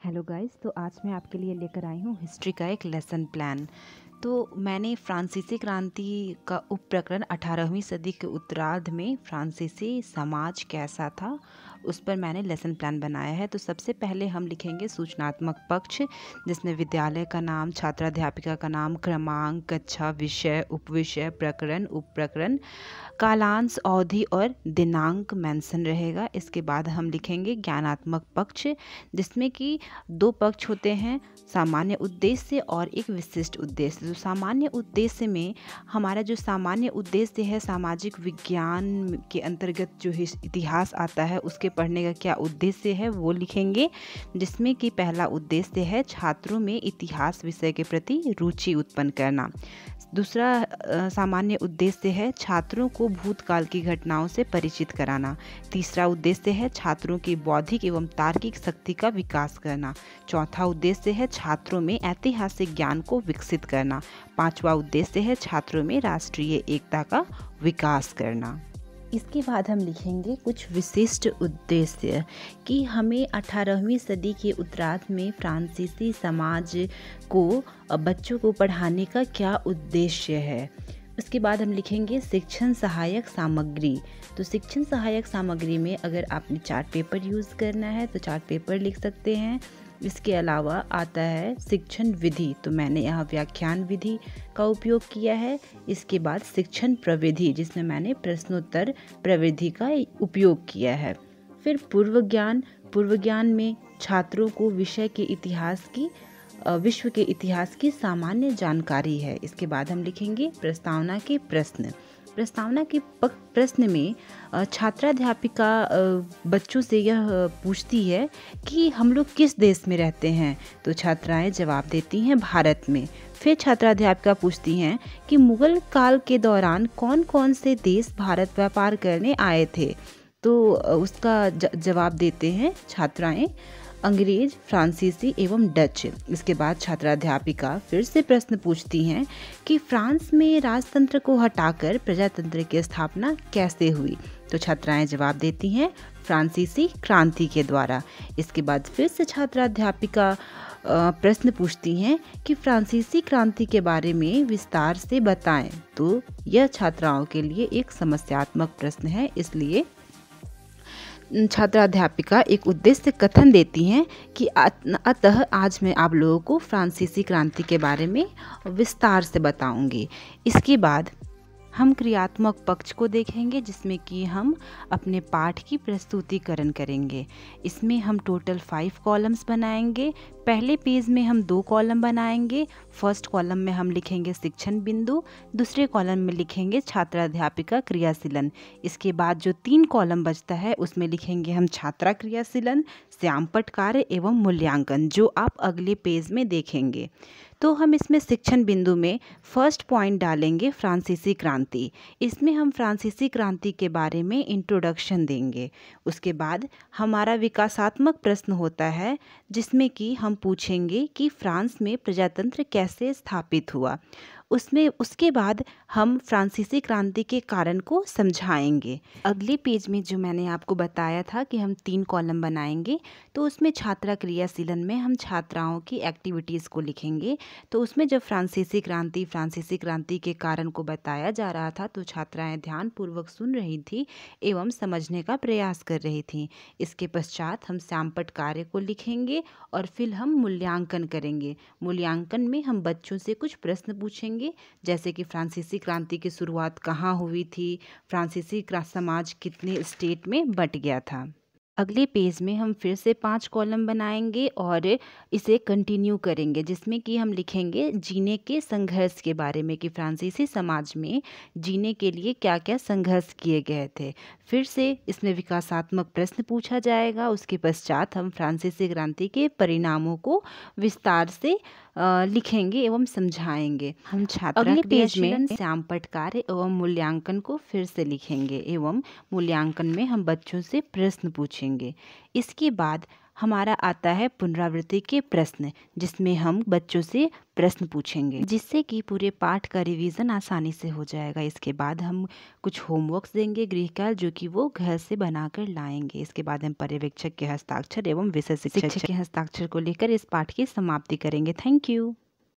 Hello guys, तो आज मैं आपके लिए लेकर आई हूँ हिस्ट्री का एक लेसन प्लान। तो मैंने फ्रांसीसी क्रांति का उप प्रकरण 18वीं सदी के उत्तरार्ध में फ्रांसीसी समाज कैसा था उस पर मैंने लेसन प्लान बनाया है। तो सबसे पहले हम लिखेंगे सूचनात्मक पक्ष, जिसमें विद्यालय का नाम, छात्राध्यापिका का नाम, क्रमांक, कक्षा, विषय, उपविषय, प्रकरण, उप प्रकरण, कालांश, अवधि और दिनांक मेंशन रहेगा। इसके बाद हम लिखेंगे ज्ञानात्मक पक्ष, जिसमें कि दो पक्ष होते हैं, सामान्य उद्देश्य और एक विशिष्ट उद्देश्य। तो सामान्य उद्देश्य में हमारा जो सामान्य उद्देश्य है, सामाजिक विज्ञान के अंतर्गत जो इतिहास आता है उसके पढ़ने का क्या उद्देश्य है वो लिखेंगे, जिसमें कि पहला उद्देश्य है छात्रों में इतिहास विषय के प्रति रुचि उत्पन्न करना। दूसरा सामान्य उद्देश्य है छात्रों को भूतकाल की घटनाओं से परिचित कराना। तीसरा उद्देश्य है छात्रों की बौद्धिक एवं तार्किक शक्ति का विकास करना। चौथा उद्देश्य है छात्रों में ऐतिहासिक ज्ञान को विकसित करना। पांचवा उद्देश्य है छात्रों में राष्ट्रीय एकता का विकास करना। इसके बाद हम लिखेंगे कुछ विशिष्ट उद्देश्य कि हमें 18वीं सदी के उत्तरार्ध में फ्रांसीसी समाज को बच्चों को पढ़ाने का क्या उद्देश्य है। उसके बाद हम लिखेंगे शिक्षण सहायक सामग्री। तो शिक्षण सहायक सामग्री में अगर आपने चार्ट पेपर यूज़ करना है तो चार्ट पेपर लिख सकते हैं। इसके अलावा आता है शिक्षण विधि, तो मैंने यहाँ व्याख्यान विधि का उपयोग किया है। इसके बाद शिक्षण प्रविधि, जिसमें मैंने प्रश्नोत्तर प्रविधि का उपयोग किया है। फिर पूर्व ज्ञान में छात्रों को विषय के इतिहास की विश्व के इतिहास की सामान्य जानकारी है। इसके बाद हम लिखेंगे प्रस्तावना के प्रश्न। प्रस्तावना के प्रश्न में छात्राध्यापिका बच्चों से यह पूछती है कि हम लोग किस देश में रहते हैं, तो छात्राएं जवाब देती हैं भारत में। फिर छात्राध्यापिका पूछती हैं कि मुगल काल के दौरान कौन कौन से देश भारत व्यापार करने आए थे, तो उसका जवाब देते हैं छात्राएं अंग्रेज, फ्रांसीसी एवं डच। इसके बाद छात्राध्यापिका फिर से प्रश्न पूछती हैं कि फ्रांस में राजतंत्र को हटाकर प्रजातंत्र की स्थापना कैसे हुई, तो छात्राएं जवाब देती हैं फ्रांसीसी क्रांति के द्वारा। इसके बाद फिर से छात्राध्यापिका प्रश्न पूछती हैं कि फ्रांसीसी क्रांति के बारे में विस्तार से बताएं, तो यह छात्राओं के लिए एक समस्यात्मक प्रश्न है, इसलिए छात्राध्यापिका एक उद्देश्य कथन देती हैं कि अतः आज मैं आप लोगों को फ्रांसीसी क्रांति के बारे में विस्तार से बताऊंगी। इसके बाद हम क्रियात्मक पक्ष को देखेंगे, जिसमें कि हम अपने पाठ की प्रस्तुतिकरण करेंगे। इसमें हम टोटल 5 कॉलम्स बनाएंगे। पहले पेज में हम 2 कॉलम बनाएंगे। फर्स्ट कॉलम में हम लिखेंगे शिक्षण बिंदु, दूसरे कॉलम में लिखेंगे छात्राध्यापिका क्रियाशीलन। इसके बाद जो 3 कॉलम बचता है उसमें लिखेंगे हम छात्रा क्रियाशीलन, श्यामपट्ट कार्य एवं मूल्यांकन, जो आप अगले पेज में देखेंगे। तो हम इसमें शिक्षण बिंदु में फर्स्ट पॉइंट डालेंगे फ्रांसीसी क्रांति। इसमें हम फ्रांसीसी क्रांति के बारे में इंट्रोडक्शन देंगे। उसके बाद हमारा विकासात्मक प्रश्न होता है, जिसमें कि हम पूछेंगे कि फ्रांस में प्रजातंत्र कैसे स्थापित हुआ। उसके बाद हम फ्रांसीसी क्रांति के कारण को समझाएंगे। अगले पेज में जो मैंने आपको बताया था कि हम 3 कॉलम बनाएंगे, तो उसमें छात्रा क्रियाशीलन में हम छात्राओं की एक्टिविटीज़ को लिखेंगे। तो उसमें जब फ्रांसीसी क्रांति के कारण को बताया जा रहा था, तो छात्राएं ध्यानपूर्वक सुन रही थी एवं समझने का प्रयास कर रही थी। इसके पश्चात हम श्यामपट्ट कार्य को लिखेंगे और फिर हम मूल्यांकन करेंगे। मूल्यांकन में हम बच्चों से कुछ प्रश्न पूछेंगे, जैसे कि फ्रांसीसी क्रांति की शुरुआत कहाँ हुई थी, फ्रांसीसी समाज कितने स्टेट में बंट गया था। अगले पेज में हम फिर से 5 कॉलम बनाएंगे और इसे कंटिन्यू करेंगे, जिसमें कि हम लिखेंगे जीने के संघर्ष के बारे में कि फ्रांसीसी समाज में जीने के लिए क्या क्या संघर्ष किए गए थे। फिर से इसमें विकासात्मक प्रश्न पूछा जाएगा। उसके पश्चात हम फ्रांसीसी क्रांति के परिणामों को विस्तार से लिखेंगे एवं समझाएंगे। हम अगले पेज में श्यामपट्ट कार्य एवं मूल्यांकन को फिर से लिखेंगे एवं मूल्यांकन में हम बच्चों से प्रश्न पूछेंगे। इसके बाद हमारा आता है पुनरावृत्ति के प्रश्न, जिसमें हम बच्चों से प्रश्न पूछेंगे, जिससे कि पूरे पाठ का रिवीजन आसानी से हो जाएगा। इसके बाद हम कुछ होमवर्क्स देंगे गृह कार्य, जो कि वो घर से बनाकर लाएंगे। इसके बाद हम पर्यवेक्षक के हस्ताक्षर एवं विषय शिक्षक के हस्ताक्षर को लेकर इस पाठ की समाप्ति करेंगे। Thank you.